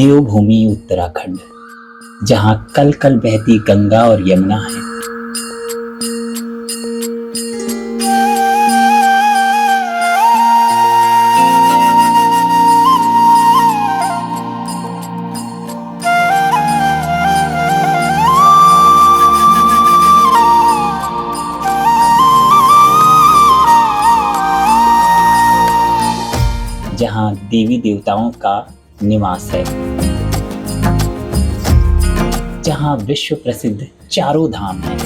देवभूमि उत्तराखंड, जहाँ कल कल बहती गंगा और यमुना है। जहाँ देवी देवताओं का निवास है, जहाँ विश्व प्रसिद्ध चारों धाम है।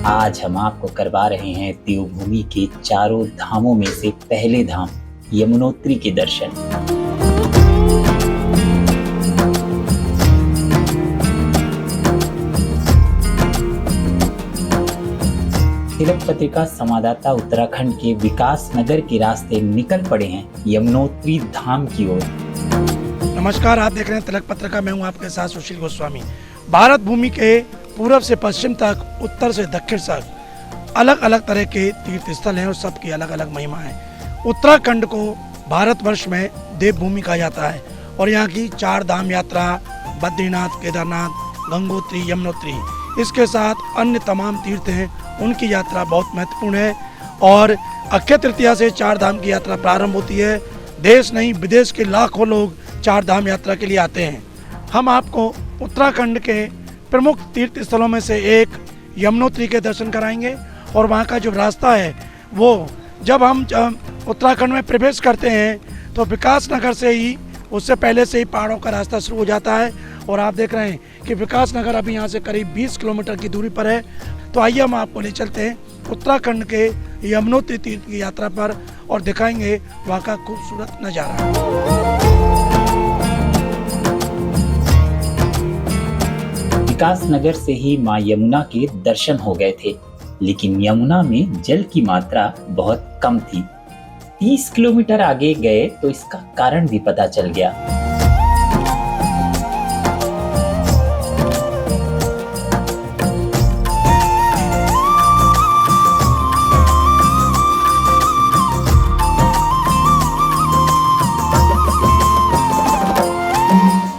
आज हम आपको करवा रहे हैं देवभूमि के चारों धामों में से पहले धाम यमुनोत्री के दर्शन। तिलक पत्रिका संवाददाता उत्तराखंड के विकास नगर के रास्ते निकल पड़े हैं यमुनोत्री धाम की ओर। नमस्कार, आप देख रहे हैं तिलक पत्रिका। मैं हूं आपके साथ सुशील गोस्वामी। भारत भूमि के पूर्व से पश्चिम तक, उत्तर से दक्षिण तक अलग अलग तरह के तीर्थ स्थल हैं और सबकी अलग अलग महिमा है। उत्तराखंड को भारतवर्ष में देवभूमि कहा जाता है और यहाँ की 4 धाम यात्रा बद्रीनाथ, केदारनाथ, गंगोत्री, यमुनोत्री, इसके साथ अन्य तमाम तीर्थ हैं, उनकी यात्रा बहुत महत्वपूर्ण है। और अक्षय तृतीया से 4 धाम की यात्रा प्रारंभ होती है। देश नहीं विदेश के लाखों लोग 4 धाम यात्रा के लिए आते हैं। हम आपको उत्तराखंड के प्रमुख तीर्थ स्थलों में से एक यमुनोत्री के दर्शन कराएंगे। और वहाँ का जो रास्ता है वो जब हम उत्तराखंड में प्रवेश करते हैं तो विकास नगर से ही, उससे पहले से ही पहाड़ों का रास्ता शुरू हो जाता है। और आप देख रहे हैं कि विकास नगर अभी यहाँ से करीब 20 किलोमीटर की दूरी पर है। तो आइए हम आपको ले चलते हैं उत्तराखंड के यमुनोत्री तीर्थ की यात्रा पर और दिखाएंगे वहाँ का खूबसूरत नज़ारा। विकास नगर से ही मां यमुना के दर्शन हो गए थे, लेकिन यमुना में जल की मात्रा बहुत कम थी। 30 किलोमीटर आगे गए तो इसका कारण भी पता चल गया।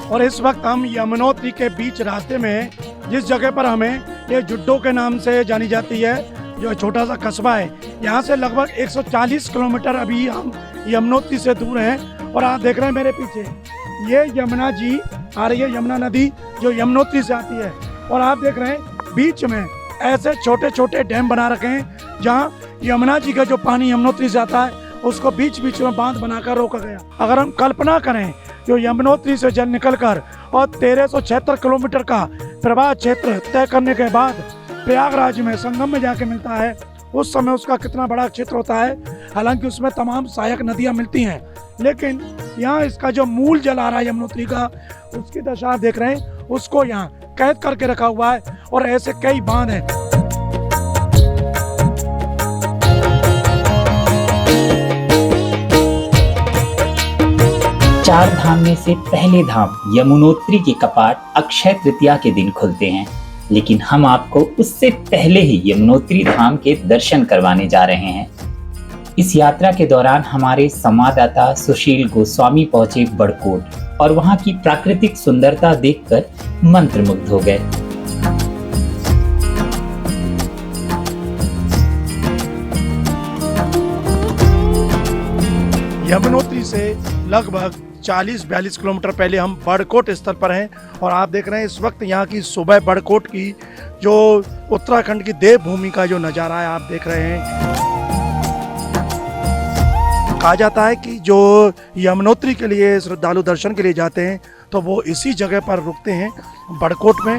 और इस वक्त हम यमुनोत्री के बीच रास्ते में हैं, जिस जगह पर हमें ये जुड्डो के नाम से जानी जाती है, जो छोटा सा कस्बा है। यहाँ से लगभग 140 किलोमीटर अभी हम यमुनोत्री से दूर हैं। और आप देख रहे हैं मेरे पीछे ये यमुना जी आ रही है, यमुना नदी जो यमुनोत्री से आती है। और आप देख रहे हैं बीच में ऐसे छोटे छोटे डैम बना रखे हैं, जहाँ यमुना जी का जो पानी यमुनोत्री से आता है उसको बीच बीच में बांध बनाकर रोका गया। अगर हम कल्पना करें जो यमुनोत्री से जल निकलकर और 1376 किलोमीटर का प्रवाह क्षेत्र तय करने के बाद प्रयागराज में संगम में जाके मिलता है, उस समय उसका कितना बड़ा क्षेत्र होता है। हालांकि उसमें तमाम सहायक नदियां मिलती हैं, लेकिन यहाँ इसका जो मूल जल आ रहा है यमुनोत्री का, उसकी दशा आप देख रहे हैं, उसको यहाँ कैद करके रखा हुआ है। और ऐसे कई बांध हैं। 4 धाम में से पहले धाम यमुनोत्री के कपाट अक्षय तृतीया के दिन खुलते हैं, लेकिन हम आपको उससे पहले ही यमुनोत्री धाम के दर्शन करवाने जा रहे हैं। इस यात्रा के दौरान हमारे संवाददाता सुशील गोस्वामी पहुंचे बड़कोट और वहां की प्राकृतिक सुंदरता देखकर मंत्रमुग्ध हो गए। यमुनोत्री से लगभग 40-42 किलोमीटर पहले हम बड़कोट स्थल पर हैं। और आप देख रहे हैं इस वक्त यहाँ की सुबह बड़कोट की जो उत्तराखंड की देवभूमि का जो नज़ारा है, आप देख रहे हैं। कहा जाता है कि जो यमुनोत्री के लिए श्रद्धालु दर्शन के लिए जाते हैं तो वो इसी जगह पर रुकते हैं, बड़कोट में।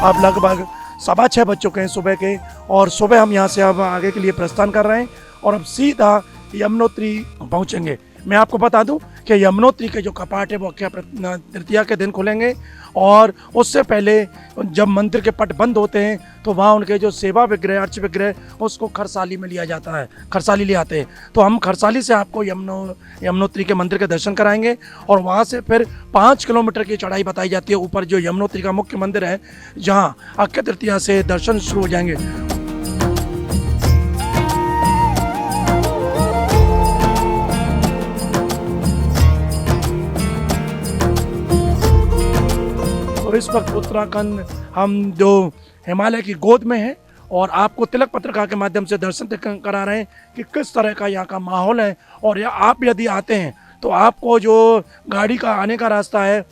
अब लगभग 6:15 बज चुके हैं सुबह के, और सुबह हम यहाँ से अब आगे के लिए प्रस्थान कर रहे हैं और अब सीधा यमुनोत्री पहुँचेंगे। मैं आपको बता दूं कि यमुनोत्री के जो कपाट है वो अक्षय तृतीया के दिन खुलेंगे। और उससे पहले जब मंदिर के पट बंद होते हैं तो वहाँ उनके जो सेवा विग्रह, अर्च विग्रह, उसको खरसाली में लिया जाता है, खरसाली ले आते हैं। तो हम खरसाली से आपको यमुनोत्री के मंदिर के दर्शन कराएंगे। और वहाँ से फिर 5 किलोमीटर की चढ़ाई बताई जाती है ऊपर, जो यमुनोत्री का मुख्य मंदिर है, जहाँ अक्षय तृतीया से दर्शन शुरू हो जाएंगे। तो इस वक्त उत्तराखंड हम जो हिमालय की गोद में हैं और आपको तिलक पत्रिका के माध्यम से दर्शन करा रहे हैं कि किस तरह का यहाँ का माहौल है। और या आप यदि आते हैं तो आपको जो गाड़ी का आने का रास्ता है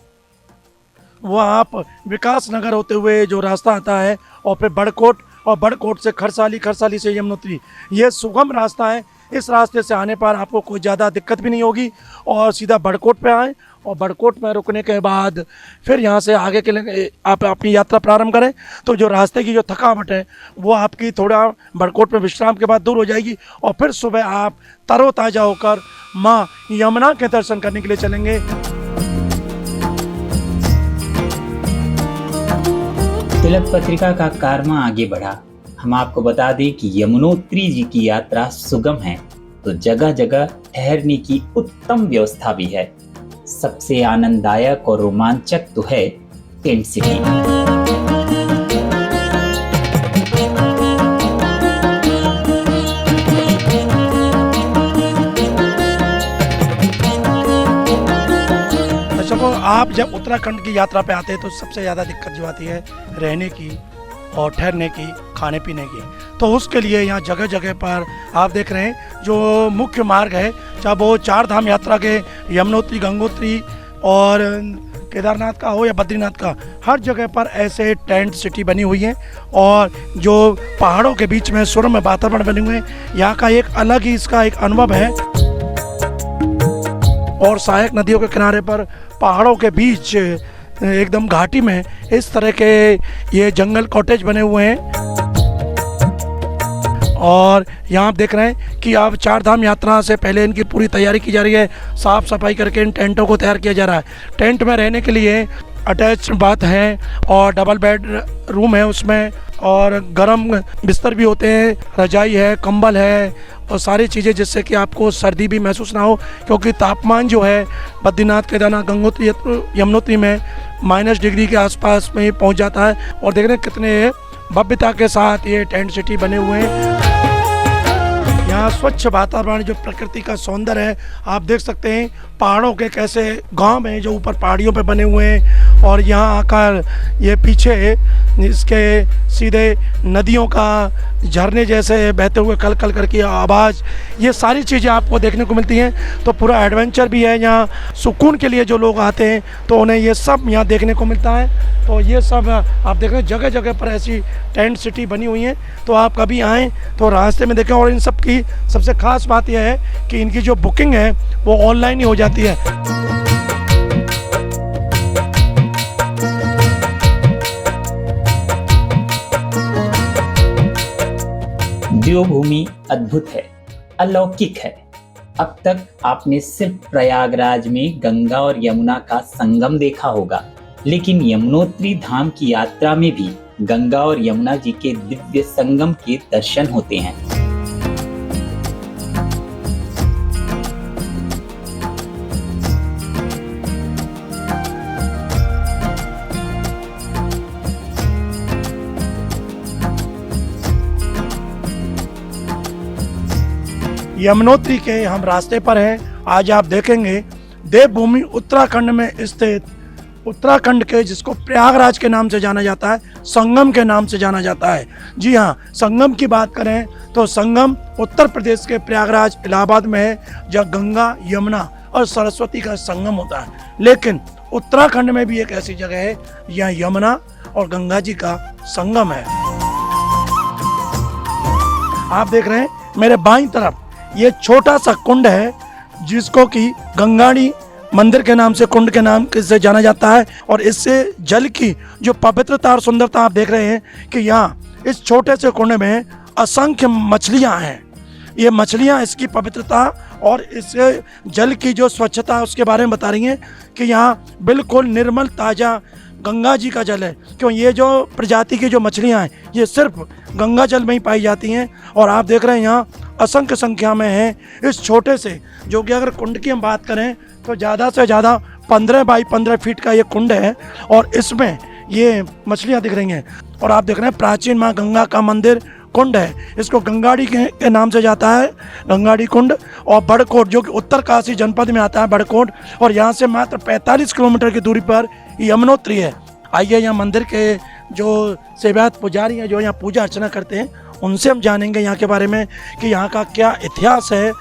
वो आप विकास नगर होते हुए जो रास्ता आता है और फिर बड़कोट, और बड़कोट से खरसाली, खरसाली से यमुनोत्री, ये सुगम रास्ता है। इस रास्ते से आने पर आपको कोई ज़्यादा दिक्कत भी नहीं होगी और सीधा बड़कोट पे आएँ और बड़कोट में रुकने के बाद फिर यहाँ से आगे के लिए आप अपनी यात्रा प्रारंभ करें तो जो रास्ते की जो थकावट है वो आपकी थोड़ा बड़कोट में विश्राम के बाद दूर हो जाएगी और फिर सुबह आप तरोताज़ा होकर माँ यमुना के दर्शन करने के लिए चलेंगे। तिलक पत्रिका का कारवां आगे बढ़ा। हम आपको बता दें कि यमुनोत्री जी की यात्रा सुगम है तो जगह जगह ठहरने की उत्तम व्यवस्था भी है। सबसे आनंददायक और रोमांचक तो है टेंट सिटी। दर्शकों, आप जब उत्तराखंड की यात्रा पे आते हैं तो सबसे ज़्यादा दिक्कत जो आती है रहने की और ठहरने की, खाने पीने की। तो उसके लिए यहाँ जगह जगह पर आप देख रहे हैं जो मुख्य मार्ग है, चाहे वो 4 धाम यात्रा के यमुनोत्री, गंगोत्री और केदारनाथ का हो या बद्रीनाथ का, हर जगह पर ऐसे टेंट सिटी बनी हुई है और जो पहाड़ों के बीच में सुरम्य वातावरण बने हुए हैं। यहाँ का एक अलग ही इसका एक अनुभव है और सहायक नदियों के किनारे पर पहाड़ों के बीच एकदम घाटी में इस तरह के ये जंगल कॉटेज बने हुए हैं। और यहाँ आप देख रहे हैं कि अब 4 धाम यात्रा से पहले इनकी पूरी तैयारी की जा रही है, साफ़ सफाई करके इन टेंटों को तैयार किया जा रहा है। टेंट में रहने के लिए अटैच बाथ है और डबल बेड रूम है उसमें, और गर्म बिस्तर भी होते हैं, रजाई है, कंबल है और सारी चीज़ें जिससे कि आपको सर्दी भी महसूस ना हो, क्योंकि तापमान जो है बद्रीनाथ, केदारनाथ, गंगोत्री, यमुनोत्री में -डिग्री के आसपास में पहुंच जाता है। और देख रहे हैं कितने भव्यता के साथ ये टेंट सिटी बने हुए हैं। यहाँ स्वच्छ वातावरण, जो प्रकृति का सौंदर्य है आप देख सकते हैं। पहाड़ों के कैसे गांव हैं जो ऊपर पहाड़ियों पे बने हुए हैं और यहाँ आकर ये पीछे इसके सीधे नदियों का झरने जैसे बहते हुए कल कल करके आवाज़, ये सारी चीज़ें आपको देखने को मिलती हैं। तो पूरा एडवेंचर भी है यहाँ, सुकून के लिए जो लोग आते हैं तो उन्हें ये सब यहाँ देखने को मिलता है। तो ये सब आप देख रहे हैं जगह जगह पर ऐसी टेंट सिटी बनी हुई हैं। तो आप कभी आएँ तो रास्ते में देखें। और इन सब की सबसे ख़ास बात यह है कि इनकी जो बुकिंग है वो ऑनलाइन ही हो जाती है। देवभूमि अद्भुत है, अलौकिक है। अब तक आपने सिर्फ प्रयागराज में गंगा और यमुना का संगम देखा होगा, लेकिन यमुनोत्री धाम की यात्रा में भी गंगा और यमुना जी के दिव्य संगम के दर्शन होते हैं। यमुनोत्री के हम रास्ते पर हैं। आज आप देखेंगे देवभूमि उत्तराखंड में स्थित, उत्तराखंड के जिसको प्रयागराज के नाम से जाना जाता है, संगम के नाम से जाना जाता है। जी हाँ, संगम की बात करें तो संगम उत्तर प्रदेश के प्रयागराज, इलाहाबाद में है, जहाँ गंगा, यमुना और सरस्वती का संगम होता है। लेकिन उत्तराखंड में भी एक ऐसी जगह है यहाँ यमुना और गंगा जी का संगम है। आप देख रहे हैं मेरे बाईं तरफ ये छोटा सा कुंड है जिसको कि गंगाड़ी मंदिर के नाम से, कुंड के नाम से जाना जाता है। और इससे जल की जो पवित्रता और सुंदरता आप देख रहे हैं कि यहाँ इस छोटे से कुंड में असंख्य मछलियाँ हैं। ये मछलियाँ इसकी पवित्रता और इस जल की जो स्वच्छता उसके बारे में बता रही हैं कि यहाँ बिल्कुल निर्मल ताज़ा गंगा जी का जल है। क्यों, ये जो प्रजाति की जो मछलियाँ हैं ये सिर्फ गंगा जल में ही पाई जाती हैं। और आप देख रहे हैं यहाँ असंख्य संख्या में हैं इस छोटे से, जो कि अगर कुंड की हम बात करें तो ज़्यादा से ज़्यादा 15 बाई 15 फीट का ये कुंड है और इसमें ये मछलियाँ दिख रही हैं। और आप देख रहे हैं प्राचीन माँ गंगा का मंदिर कुंड है, इसको गंगाड़ी के नाम से जाता है, गंगाड़ी कुंड। और बड़कोट जो कि उत्तरकाशी जनपद में आता है बड़कोट, और यहाँ से मात्र 45 किलोमीटर की दूरी पर यमुनोत्री है। आइए यहाँ मंदिर के जो सेवायत पुजारी हैं, जो यहाँ पूजा अर्चना करते हैं, उनसे हम जानेंगे यहाँ के बारे में कि यहाँ का क्या इतिहास है।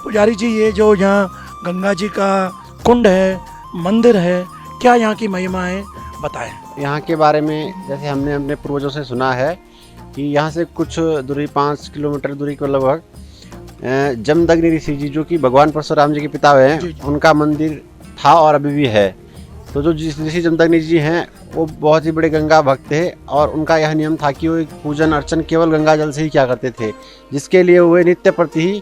पुजारी जी, ये जो यहाँ गंगा जी का कुंड है, मंदिर है, क्या यहाँ की महिमा है, बताएं। यहाँ के बारे में जैसे हमने अपने पूर्वजों से सुना है कि यहाँ से कुछ दूरी 5 किलोमीटर दूरी को लगभग जमदग्नि ऋषि जी, जो कि भगवान परशुराम जी के पिता हैं, उनका मंदिर था और अभी भी है। तो जो ऋषि जमदग्नि जी हैं वो बहुत ही बड़े गंगा भक्त थे और उनका यह नियम था कि वो पूजन अर्चन केवल गंगा जल से ही किया करते थे, जिसके लिए वे नित्य प्रति ही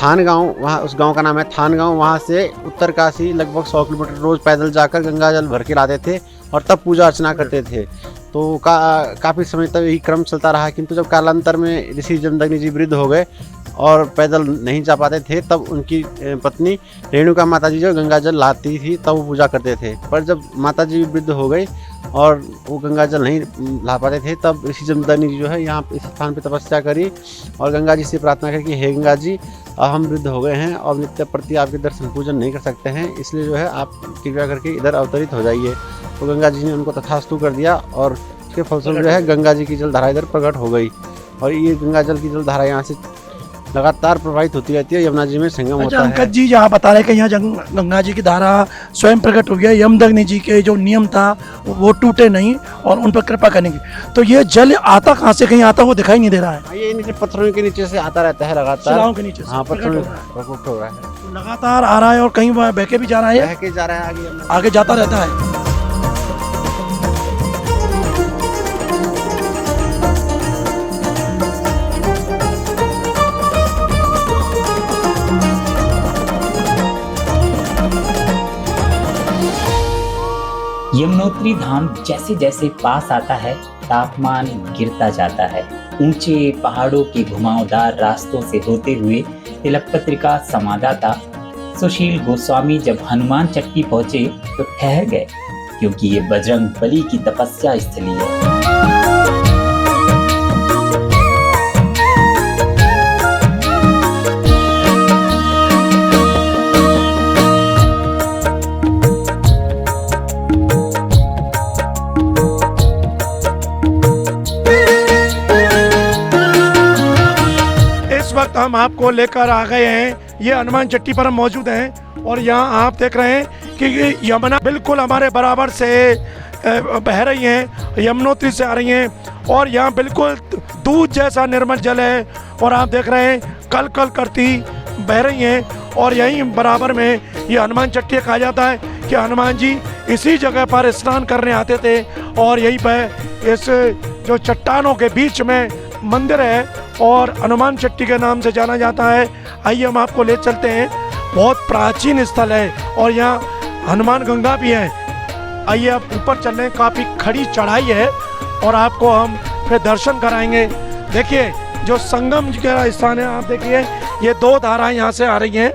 थान गांव, वहाँ उस गांव का नाम है थान गांव, वहाँ से उत्तरकाशी लगभग 100 किलोमीटर रोज़ पैदल जाकर गंगा जल भर के लाते थे और तब पूजा अर्चना करते थे। तो काफ़ी समय तक यही क्रम चलता रहा, किंतु जब कालांतर में ऋषि जमदग्नि जी वृद्ध हो गए और पैदल नहीं जा पाते थे, तब उनकी पत्नी रेणुका माता जी जो गंगा जल लाती थी तब वो पूजा करते थे। पर जब माता जी वृद्ध हो गई और वो गंगा जल नहीं ला पाते थे, तब ऋषि जमदग्नि जी जो है यहाँ इस स्थान पर तपस्या करी और गंगा जी से प्रार्थना करी कि हे गंगा जी, हम वृद्ध हो गए हैं और नित्य प्रति आपके दर्शन पूजन नहीं कर सकते हैं, इसलिए जो है आप कृपया करके इधर अवतरित हो जाइए। तो गंगा जी ने उनको तथास्तु कर दिया और उसके फलस्वरूप जो है गंगा जी की जलधारा इधर प्रकट हो गई और ये गंगा जल की जलधारा यहाँ से लगातार प्रवाहित होती रहती है, यमुना जी में संगम होता है। अंकज जी यहाँ बता रहे कि यहाँ गंगा जी की धारा स्वयं प्रकट हो गया, यमदग्नि जी के जो नियम था वो टूटे नहीं और उन पर कृपा करेंगे। तो ये जल आता कहाँ से, कहीं आता हुआ दिखाई नहीं दे रहा है? ये नीचे पत्थरों के नीचे से आता रहता है लगातार, शिलाओं के नीचे से। हाँ, पत्थरों में प्रकट हो रहा है, लगातार आ रहा है और कहीं बह के भी जा रहा है, बह के जा रहा है, आगे जाता रहता है। यमुनोत्री धाम जैसे जैसे पास आता है, तापमान गिरता जाता है। ऊंचे पहाड़ों के घुमावदार रास्तों से होते हुए तिलक पत्रिका संवाददाता सुशील गोस्वामी जब हनुमान चट्टी पहुंचे तो ठहर गए, क्योंकि ये बजरंग बली की तपस्या स्थली है। हम आपको लेकर आ गए हैं, ये हनुमान चट्टी पर हम मौजूद हैं और यहाँ आप देख रहे हैं कि यमुना बिल्कुल हमारे बराबर से बह रही हैं, यमुनोत्री से आ रही हैं और यहाँ बिल्कुल दूध जैसा निर्मल जल है और आप देख रहे हैं कल कल करती बह रही हैं। और यहीं बराबर में ये हनुमान चट्टी कहा जाता है कि हनुमान जी इसी जगह पर स्नान करने आते थे और यहीं पर इस जो चट्टानों के बीच में मंदिर है और हनुमान चट्टी के नाम से जाना जाता है। आइए हम आपको ले चलते हैं, बहुत प्राचीन स्थल है और यहाँ हनुमान गंगा भी है। आइए आप ऊपर चल रहे हैं, काफ़ी खड़ी चढ़ाई है और आपको हम फिर दर्शन कराएंगे। देखिए जो संगम का स्थान है, आप देखिए ये दो धाराएं यहाँ से आ रही हैं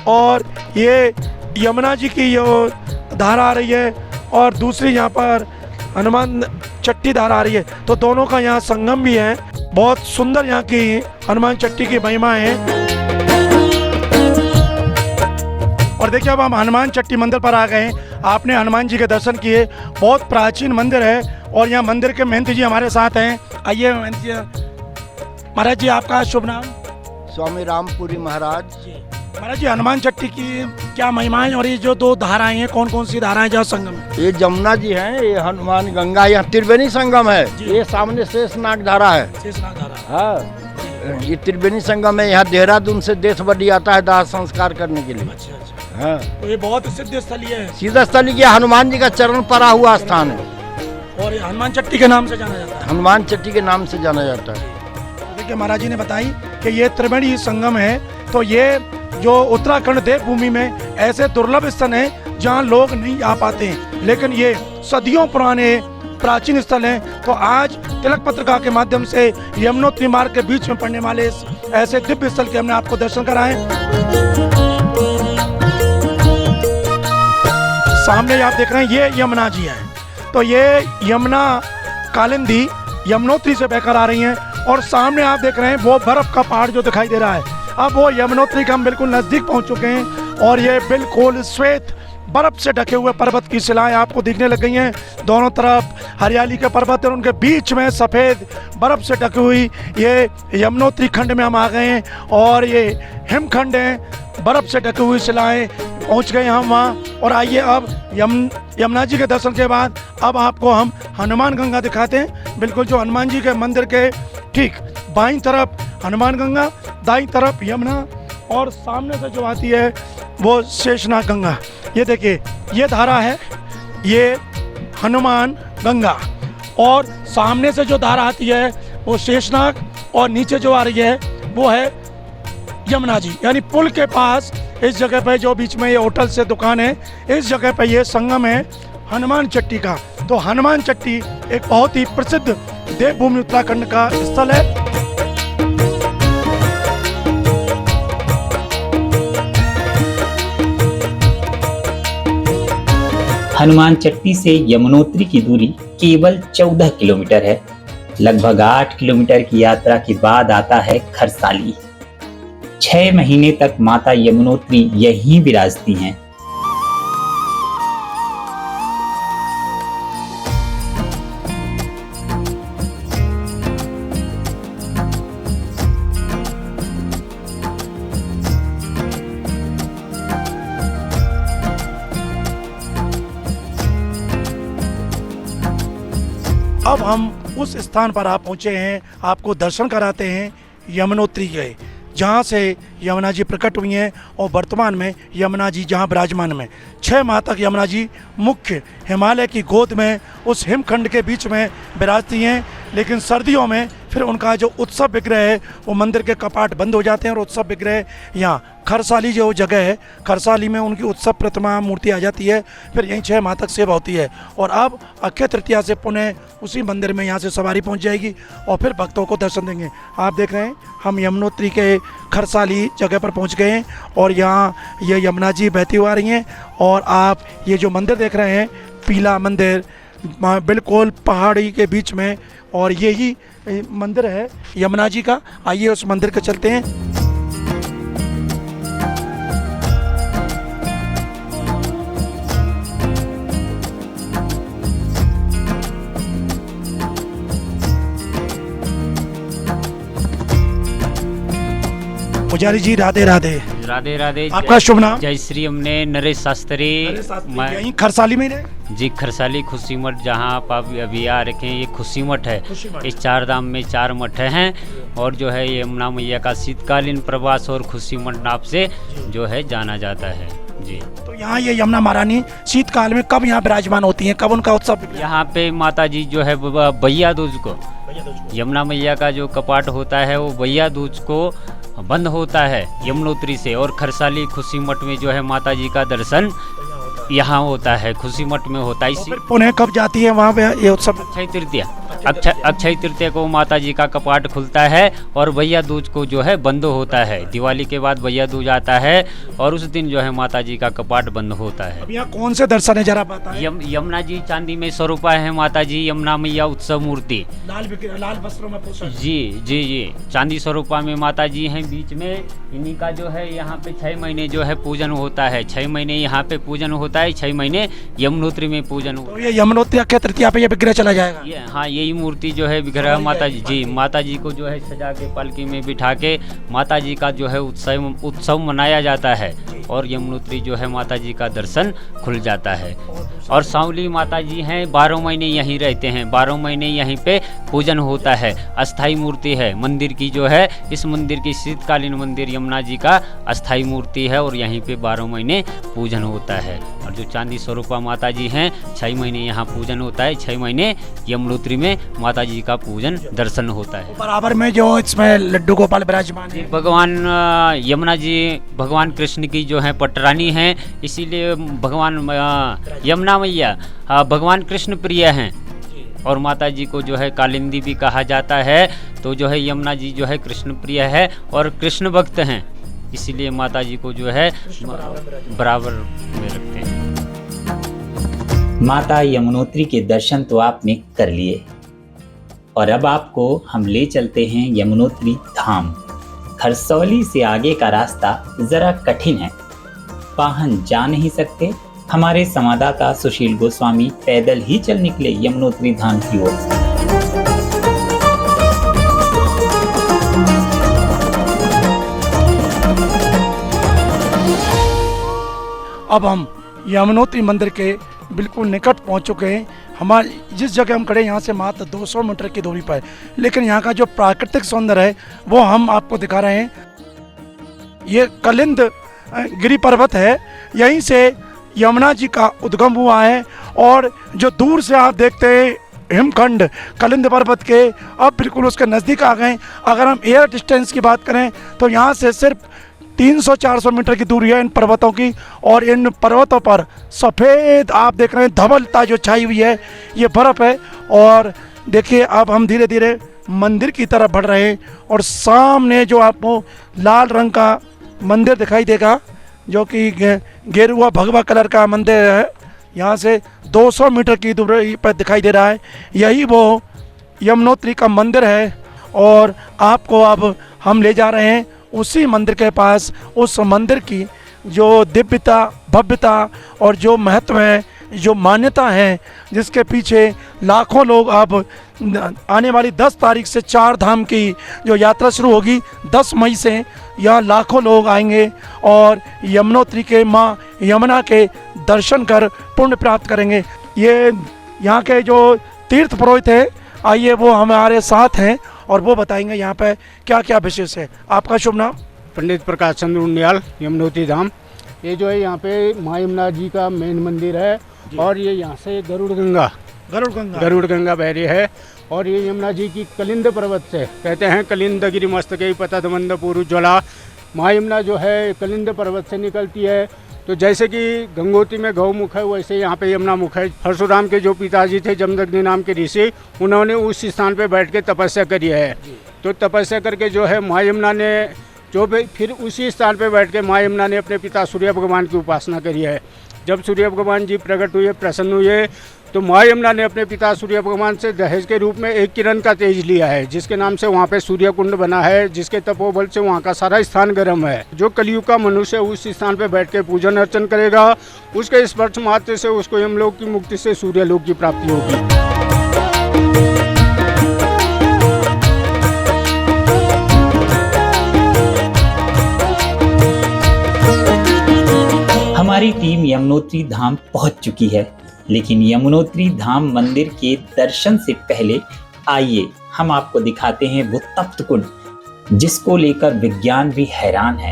और ये यमुना जी की जो धारा आ रही है और दूसरी यहाँ पर हनुमान चट्टी धारा आ रही है, तो दोनों का यहाँ संगम भी है। बहुत सुंदर यहाँ की हनुमान चट्टी की महिमा है। और देखिए अब हम हनुमान चट्टी मंदिर पर आ गए हैं, आपने हनुमान जी के दर्शन किए, बहुत प्राचीन मंदिर है और यहाँ मंदिर के महंत जी हमारे साथ हैं। आइए महंत जी, महाराज जी आपका शुभ नाम? स्वामी रामपुरी महाराज। महाराज जी हनुमान चट्टी की क्या महिमाएं और ये जो दो धाराएं हैं, कौन कौन सी धाराएं जहाँ संगम है? ये जमुना जी हैं, ये हनुमान गंगा, यहाँ त्रिवेणी संगम है, ये सामने शेषनाग धारा है। शेषनाग धारा, हाँ, ये त्रिवेणी संगम है। यहाँ देहरादून से देश बड़ी आता है दाह संस्कार करने के लिए। अच्छा अच्छा, हाँ, तो ये बहुत सिद्ध स्थली है, सीधा स्थली के हनुमान जी का चरण पड़ा हुआ स्थान है और हनुमान चट्टी के नाम से जाना जाता है। हनुमान चट्टी के नाम से जाना जाता है। देखिए महाराज जी ने बताई कि ये त्रिवेणी संगम है, तो ये जो उत्तराखंड देवभूमि में ऐसे दुर्लभ स्थल हैं जहाँ लोग नहीं आ पाते हैं, लेकिन ये सदियों पुराने प्राचीन स्थल हैं। तो आज तिलक पत्रिका के माध्यम से यमुनोत्री मार्ग के बीच में पड़ने वाले ऐसे दिव्य स्थल के हमने आपको दर्शन कराए। सामने आप देख रहे हैं ये यमुना जी हैं, तो ये यमुना कालिंदी यमुनोत्री से बहकर आ रही हैं और सामने आप देख रहे हैं वो बर्फ का पहाड़ जो दिखाई दे रहा है। अब वो यमुनोत्री के हम बिल्कुल नज़दीक पहुंच चुके हैं और ये बिल्कुल श्वेत बर्फ से ढके हुए पर्वत की शिलाएं आपको दिखने लग गई हैं। दोनों तरफ हरियाली के पर्वत और उनके बीच में सफ़ेद बर्फ से ढकी हुई ये यमुनोत्री खंड में हम आ गए हैं और ये हिमखंड हैं, बर्फ से ढकी हुई शिलाएं, पहुंच गए हम वहाँ। और आइए अब यमुना जी के दर्शन के बाद अब आपको हम हनुमान गंगा दिखाते हैं। बिल्कुल जो हनुमान जी के मंदिर के ठीक बाईं तरफ हनुमान गंगा, दाईं तरफ यमुना और सामने से जो आती है वो शेषनाग गंगा। ये देखिए ये धारा है, ये हनुमान गंगा और सामने से जो धारा आती है वो शेषनाग और नीचे जो आ रही है वो है यमुना जी। यानी पुल के पास इस जगह पे जो बीच में ये होटल से दुकान है, इस जगह पे ये संगम है हनुमान चट्टी का। तो हनुमान चट्टी एक बहुत ही प्रसिद्ध देवभूमि उत्तराखंड का स्थल है। हनुमान चट्टी से यमुनोत्री की दूरी केवल 14 किलोमीटर है। लगभग 8 किलोमीटर की यात्रा के बाद आता है खरसाली। 6 महीने तक माता यमुनोत्री यहीं विराजती हैं। अब हम उस स्थान पर आप पहुँचे हैं, आपको दर्शन कराते हैं यमुनोत्री के, जहाँ से यमुना जी प्रकट हुई हैं और वर्तमान में यमुना जी जहाँ विराजमान में 6 माह तक यमुना जी मुख्य हिमालय की गोद में उस हिमखंड के बीच में विराजती हैं। लेकिन सर्दियों में फिर उनका जो उत्सव विग्रह है वो मंदिर के कपाट बंद हो जाते हैं और उत्सव विग्रह यहाँ खरसाली जो जगह है, खरसाली में उनकी उत्सव प्रतिमा मूर्ति आ जाती है। फिर यहीं 6 माह तक सेवा होती है और अब अक्षय तृतीया से पुनः उसी मंदिर में यहाँ से सवारी पहुँच जाएगी और फिर भक्तों को दर्शन देंगे। आप देख रहे हैं हम यमुनोत्री के खरसाली जगह पर पहुँच गए हैं और यहाँ ये यमुना जी बहती हुई आ रही हैं और आप ये जो मंदिर देख रहे हैं पीला मंदिर बिल्कुल पहाड़ी के बीच में, और यही मंदिर है यमुना जी का। आइए उस मंदिर के चलते हैं। पुजारी जी राधे राधे। राधे राधे। आपका शुभ नाम? जय श्री। हमने नरेश शास्त्री। यहीं खरसाली में रहे? जी खरसाली खुशी मठ, जहाँ आप अभी आ रखे हैं, ये खुशी मठ है। इस 4 धाम में 4 मठ हैं और जो है यमुना मैया का शीतकालीन प्रवास और खुशी मठ नाम से जो है जाना जाता है। जी तो यहाँ ये यमुना महारानी शीतकाल में कब यहाँ विराजमान होती हैं, कब उनका उत्सव? यहाँ पे माता जी जो है भैया दूज को यमुना मैया का जो कपाट होता है वो भैया दूज को बंद होता है यमुनोत्री से, और खरसाली खुशी मठ में जो है माता जी का दर्शन यहाँ होता है, खुशी मठ में होता है। इसी पुनः कब जाती है वहाँ पे ये उत्सव? अक्षय तृतीया। अक्षय तृतीया को माता जी का कपाट खुलता है और भैया दूज को जो है बंद होता है। दिवाली के बाद भैया दूज आता है और उस दिन जो है माता जी का कपाट बंद होता है। अब यहाँ कौन से दर्शन है जरा बताएं? यमुना जी चांदी में स्वरूपा है माता जी, यमुना मैया उत्सव मूर्ति, लाल वस्त्रों में पोषण। जी जी जी चांदी स्वरूपा में माता जी हैं। बीच में इन्हीं का जो है यहाँ पे 6 महीने जो है पूजन होता है। 6 महीने यहाँ पे पूजन होता है, 6 महीने यमुनोत्री में पूजन होता है। तो ये यमुनोत्री अक्षय तृतीया पे ये विग्रह चला जाएगा? हाँ यही मूर्ति जो है विग्रह माता जी माता जी को जो है सजा के पालकी में बिठा के माता जी का जो है उत्सव मनाया जाता है और यमुनोत्री जो है माता जी का दर्शन खुल जाता है। और सांवली माता जी हैं, 12 महीने यहीं रहते हैं, 12 महीने यहीं पे पूजन होता है। अस्थाई मूर्ति है मंदिर की जो है, इस मंदिर की शीतकालीन मंदिर यमुना जी का अस्थाई मूर्ति है और यहीं पे 12 महीने पूजन होता है। और जो चांदी स्वरूपा माता जी हैं 6 महीने यहाँ पूजन होता है, 6 महीने यमुनोत्री में माता जी का पूजन दर्शन होता है। बराबर में जो इसमें लड्डू गोपाल विराजमान है, भगवान यमुना जी भगवान कृष्ण की जो है पटरानी हैं, इसीलिए भगवान यमुना मैया भगवान कृष्ण प्रिय हैं और माता जी को जो है कालिंदी भी कहा जाता है। तो जो है यमुना जी जो है कृष्ण प्रिय है और कृष्ण भक्त हैं, इसीलिए माता जी को जो है बराबर में रखते हैं। माता यमुनोत्री के दर्शन तो आपने कर लिए और अब आपको हम ले चलते हैं यमुनोत्री धाम। खरसौली से आगे का रास्ता जरा कठिन है, वाहन जा नहीं सकते, हमारे संवाददाता सुशील गोस्वामी पैदल ही चल निकले यमुनोत्री धाम की ओर। अब हम यमुनोत्री मंदिर के बिल्कुल निकट पहुंच चुके हैं। हमारे जिस जगह हम खड़े हैं यहाँ से मात्र 200 मीटर की दूरी पर, लेकिन यहाँ का जो प्राकृतिक सौंदर्य है वो हम आपको दिखा रहे हैं। ये कलिंद गिरी पर्वत है, यहीं से यमुना जी का उद्गम हुआ है। और जो दूर से आप देखते हैं हिमखंड कलिंद पर्वत के, अब बिल्कुल उसके नज़दीक आ गए। अगर हम एयर डिस्टेंस की बात करें तो यहाँ से सिर्फ 300-400 मीटर की दूरी है इन पर्वतों की। और इन पर्वतों पर सफ़ेद आप देख रहे हैं धवलता जो छाई हुई है, ये बर्फ़ है। और देखिए अब हम धीरे धीरे मंदिर की तरफ बढ़ रहे हैं और सामने जो आपको लाल रंग का मंदिर दिखाई देगा, जो कि गेरुआ भगवा कलर का मंदिर है, यहाँ से 200 मीटर की दूरी पर दिखाई दे रहा है। यही वो यमुनोत्री का मंदिर है और आपको अब हम ले जा रहे हैं उसी मंदिर के पास। उस मंदिर की जो दिव्यता, भव्यता और जो महत्व है, जो मान्यता है, जिसके पीछे लाखों लोग अब आने वाली 10 तारीख से 4 धाम की जो यात्रा शुरू होगी 10 मई से, यहाँ लाखों लोग आएंगे और यमुनोत्री के माँ यमुना के दर्शन कर पुण्य प्राप्त करेंगे। ये यहाँ के जो तीर्थ पुरोहित हैं, आइए वो हमारे साथ हैं और वो बताएंगे यहाँ पे क्या क्या विशेष है। आपका शुभ नाम? पंडित प्रकाश चंद्र उनियाल, यमुनोत्री धाम। ये जो है यहाँ पे माँ यमुना जी का मेन मंदिर है और ये यहाँ से गरुड़ गंगा बह रही है। और ये यमुना जी की कलिंद पर्वत से कहते हैं कलिंद गिरि मस्तके पतत मंद पूरु ज्वला। माँ यमुना जो है कलिंद पर्वत से निकलती है। तो जैसे कि गंगोत्री में गौमुख है, वैसे यहाँ पे यमुना मुख है। परशुराम के जो पिताजी थे जमदग्नि नाम के ऋषि, उन्होंने उस स्थान पे बैठ के तपस्या करी है। तो तपस्या करके जो है माँ यमुना ने जो भी फिर उसी स्थान पे बैठ के माँ यमुना ने अपने पिता सूर्य भगवान की उपासना करी है। जब सूर्य भगवान जी प्रकट हुए, प्रसन्न हुए, तो माँ यमुना ने अपने पिता सूर्य भगवान से दहेज के रूप में एक किरण का तेज लिया है, जिसके नाम से वहाँ पे सूर्य कुंड बना है, जिसके तपोबल से वहाँ का सारा स्थान गर्म है। जो कलयुग का मनुष्य उस स्थान पे बैठ के पूजन अर्चन करेगा, उसके स्पर्श मात्र से उसको यमलोक की मुक्ति से सूर्यलोक की प्राप्ति होगी। हमारी टीम यमुनोत्री धाम पहुंच चुकी है, लेकिन यमुनोत्री धाम मंदिर के दर्शन से पहले आइए हम आपको दिखाते हैं वो तप्त कुंड, जिसको लेकर विज्ञान भी हैरान है।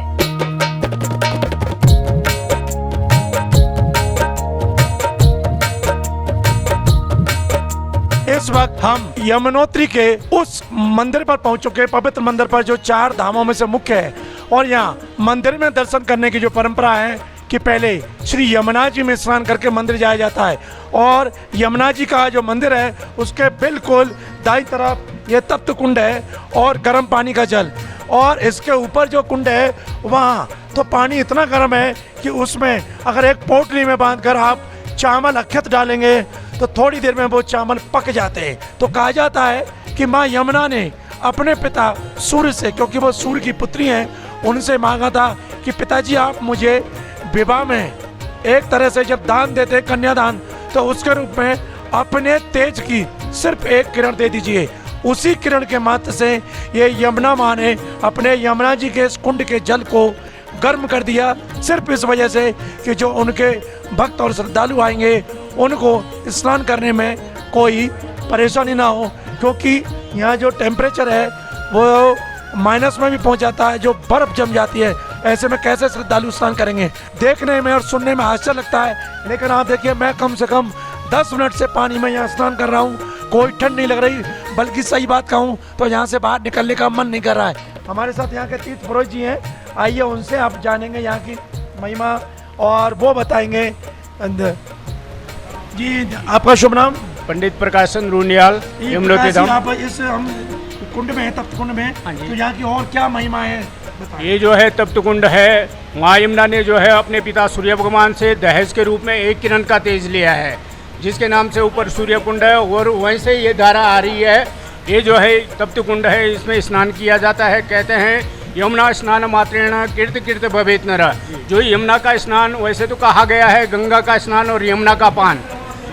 इस वक्त हम यमुनोत्री के उस मंदिर पर पहुंच चुके हैं, पवित्र मंदिर पर, जो 4 धामों में से मुख्य है। और यहाँ मंदिर में दर्शन करने की जो परंपरा है कि पहले श्री यमुना जी में स्नान करके मंदिर जाया जाता है। और यमुना जी का जो मंदिर है उसके बिल्कुल दाईं तरफ ये तप्त कुंड है और गर्म पानी का जल। और इसके ऊपर जो कुंड है वहाँ तो पानी इतना गर्म है कि उसमें अगर एक पोटली में बांधकर आप चावल अक्षत डालेंगे तो थोड़ी देर में वो चावल पक जाते हैं। तो कहा जाता है कि माँ यमुना ने अपने पिता सूर्य से, क्योंकि वो सूर्य की पुत्री हैं, उनसे मांगा था कि पिताजी आप मुझे विवाह में एक तरह से जब दान देते हैं कन्यादान, तो उसके रूप में अपने तेज की सिर्फ एक किरण दे दीजिए। उसी किरण के मात्र से ये यमुना माँ ने अपने यमुना जी के इस कुंड के जल को गर्म कर दिया, सिर्फ इस वजह से कि जो उनके भक्त और श्रद्धालु आएंगे उनको स्नान करने में कोई परेशानी ना हो। क्योंकि यहाँ जो टेम्परेचर है वो माइनस में भी पहुँच जाता है, जो बर्फ़ जम जाती है। ऐसे में कैसे श्रद्धालु स्नान करेंगे? देखने में और सुनने में आश्चर्य लगता है, लेकिन आप देखिए मैं कम से कम 10 मिनट से पानी में यहाँ स्नान कर रहा हूँ, कोई ठंड नहीं लग रही, बल्कि सही बात कहूँ तो यहाँ से बाहर निकलने का मन नहीं कर रहा है। हमारे साथ यहाँ के तीर्थ पुरोहित जी हैं, आइए उनसे आप जानेंगे यहाँ की महिमा और वो बताएंगे। जी आपका शुभ नाम? पंडित प्रकाश चंद्र उनियाल, यमुनोत्री धाम। आप इस हम कुंड में है, तप्त कुंड में, तो यहाँ की और क्या महिमा है? ये जो है तप्त कुंड है, माँ यमुना ने जो है अपने पिता सूर्य भगवान से दहेज के रूप में एक किरण का तेज लिया है, जिसके नाम से ऊपर सूर्य कुंड है और वहीं से ये धारा आ रही है। ये जो है तप्त कुंड है, इसमें स्नान किया जाता है। कहते हैं यमुना स्नान मात्रेण कीर्ति कीर्ति भवेत नरः। जो यमुना का स्नान, वैसे तो कहा गया है गंगा का स्नान और यमुना का पान,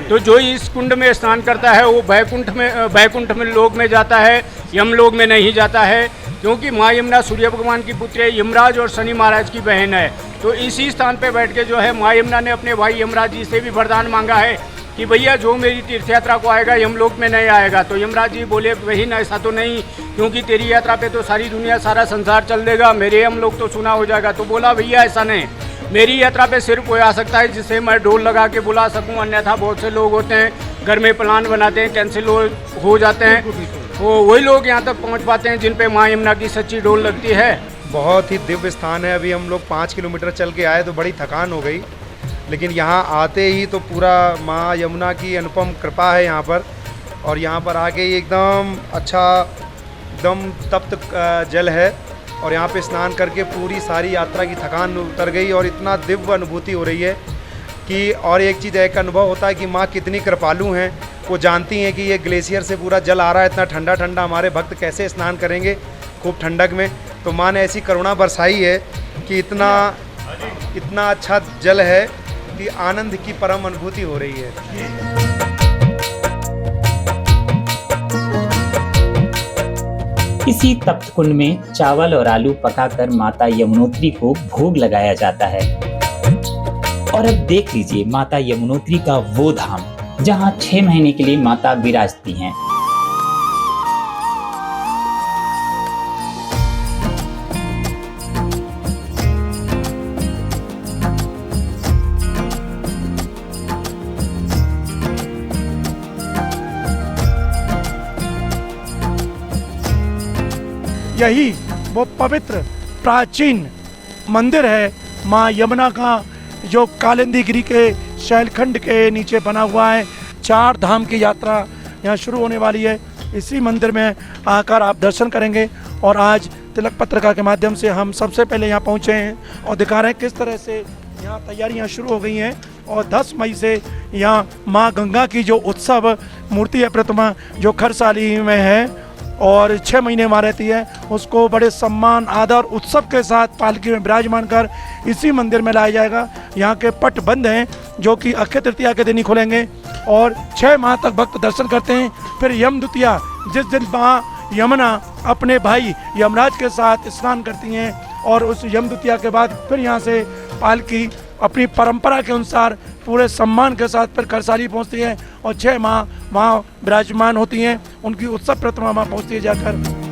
तो जो इस कुंड में स्नान करता है वो बैकुंठ में लोक में जाता है, यमलोक में नहीं जाता है, क्योंकि माँ यमुना सूर्य भगवान की पुत्री है, यमराज और शनि महाराज की बहन है। तो इसी स्थान पे बैठ के जो है माँ यमुना ने अपने भाई यमराज जी से भी वरदान मांगा है कि भैया जो मेरी तीर्थ यात्रा को आएगा यमलोक में नहीं आएगा। तो यमराज जी बोले बहन ऐसा तो नहीं, क्योंकि तेरी यात्रा पे तो सारी दुनिया सारा संसार चल देगा, मेरे यमलोक तो सुना हो जाएगा। तो बोला भैया ऐसा नहीं, मेरी यात्रा पे सिर्फ कोई आ सकता है जिससे मैं ढोल लगा के बुला सकूं, अन्यथा बहुत से लोग होते हैं घर में प्लान बनाते हैं, कैंसिल हो जाते हैं, वो वही लोग यहाँ तक पहुँच पाते हैं जिन पे माँ यमुना की सच्ची डोल लगती है। बहुत ही दिव्य स्थान है। अभी हम लोग 5 किलोमीटर चल के आए तो बड़ी थकान हो गई, लेकिन यहाँ आते ही तो पूरा माँ यमुना की अनुपम कृपा है यहाँ पर। और यहाँ पर आके एकदम अच्छा, एकदम तप्त जल है और यहाँ पे स्नान करके पूरी सारी यात्रा की थकान उतर गई और इतना दिव्य अनुभूति हो रही है कि, और एक चीज़ एक अनुभव होता है कि माँ कितनी कृपालु हैं। वो जानती हैं कि ये ग्लेशियर से पूरा जल आ रहा है, इतना ठंडा ठंडा, हमारे भक्त कैसे स्नान करेंगे खूब ठंडक में। तो माँ ने ऐसी करुणा बरसाई है कि इतना अच्छा जल है कि आनंद की परम अनुभूति हो रही है। इसी तप्त कुंड में चावल और आलू पकाकर माता यमुनोत्री को भोग लगाया जाता है। और अब देख लीजिए माता यमुनोत्री का वो धाम जहां 6 महीने के लिए माता विराजती हैं। यही वो पवित्र प्राचीन मंदिर है माँ यमुना का, जो कालिंदी गिरी के शैलखंड के नीचे बना हुआ है। 4 धाम की यात्रा यहाँ शुरू होने वाली है। इसी मंदिर में आकर आप दर्शन करेंगे। और आज तिलक पत्रिका के माध्यम से हम सबसे पहले यहाँ पहुँचे हैं और दिखा रहे हैं किस तरह से यहाँ तैयारियाँ शुरू हो गई हैं। और 10 मई से यहाँ माँ गंगा की जो उत्सव मूर्ति है, प्रतिमा जो खरसाली में है और 6 महीने वहाँ रहती है, उसको बड़े सम्मान आदर उत्सव के साथ पालकी में विराजमान कर इसी मंदिर में लाया जाएगा। यहाँ के पट बंद हैं जो कि अक्षय तृतीया के दिन ही खुलेंगे और 6 माह तक भक्त दर्शन करते हैं। फिर यम द्वितीया, जिस दिन माँ यमुना अपने भाई यमराज के साथ स्नान करती हैं, और उस यम द्वितीया के बाद फिर यहाँ से पालकी अपनी परंपरा के अनुसार पूरे सम्मान के साथ फिर खरसाली पहुँचती है और 6 माह वहाँ विराजमान होती हैं। उनकी उत्सव प्रतिमा वहाँ पहुँचती है जाकर।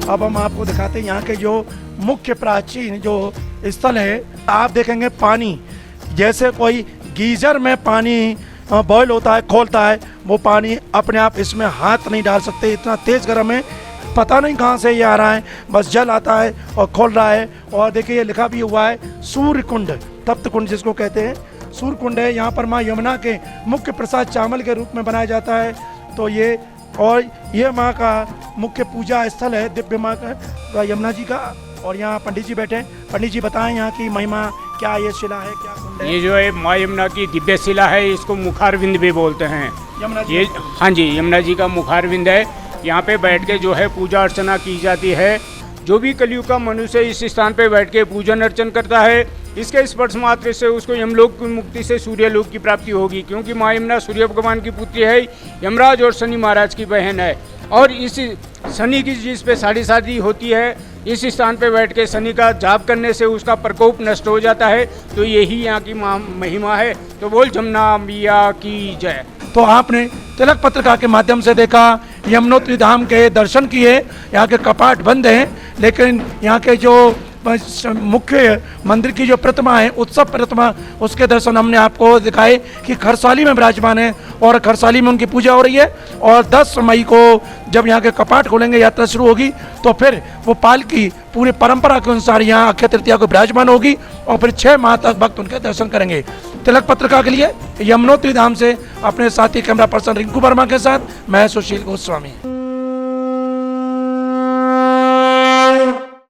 अब हम आपको दिखाते हैं यहाँ के जो मुख्य प्राचीन जो स्थल है। आप देखेंगे पानी जैसे कोई गीजर में पानी बॉयल होता है, खोलता है, वो पानी अपने आप इसमें हाथ नहीं डाल सकते, इतना तेज़ गर्म है, पता नहीं कहाँ से ये आ रहा है, बस जल आता है और खोल रहा है। और देखिए ये लिखा भी हुआ है सूर्य कुंड, तप्त कुंड जिसको कहते हैं, सूर्य कुंड है। यहाँ पर माँ यमुना के मुख्य प्रसाद चावल के रूप में बनाया जाता है। तो ये और ये माँ का मुख्य पूजा स्थल है, दिव्य माँ का यमुना जी का। और यहाँ पंडित जी बैठे हैं। पंडित जी बताएं यहाँ की महिमा क्या, ये शिला है क्या कुंड है? ये जो है माँ यमुना की दिव्य शिला है, इसको मुखारविंद भी बोलते हैं। यमुना जी, ये हाँ जी, यमुना जी का मुखारविंद है। यहाँ पे बैठ के जो है पूजा अर्चना की जाती है। जो भी कलयुग का मनुष्य इस स्थान पे बैठ के पूजन अर्चन करता है, इसके स्पर्श मात्र से उसको यमलोक की मुक्ति से सूर्यलोक की प्राप्ति होगी, क्योंकि माँ यमुना सूर्य भगवान की पुत्री है, यमराज और शनि महाराज की बहन है। और इस शनि की जिस पे साड़ी शादी होती है, इस स्थान पे बैठ के शनि का जाप करने से उसका प्रकोप नष्ट हो जाता है। तो यही यहाँ की महिमा है। तो बोल जमुना मैया की जय। तो आपने तिलक पत्रिका के माध्यम से देखा, यमुनोत्री धाम के दर्शन किए। यहाँ के कपाट बंद हैं, लेकिन यहाँ के जो मुख्य मंदिर की जो प्रतिमा है, उत्सव प्रतिमा, उसके दर्शन हमने आपको दिखाए कि खरसाली में विराजमान है और खरसाली में उनकी पूजा हो रही है। और 10 मई को जब यहाँ के कपाट खोलेंगे, यात्रा शुरू होगी, तो फिर वो पालकी पूरी परंपरा के अनुसार यहाँ अक्षय तृतीया को विराजमान होगी और फिर 6 माह तक भक्त उनके दर्शन करेंगे। तिलक पत्रिका के लिए यमुनोत्री धाम से अपने साथी कैमरा पर्सन रिंकू वर्मा के साथ मैं सुशील गोस्वामी।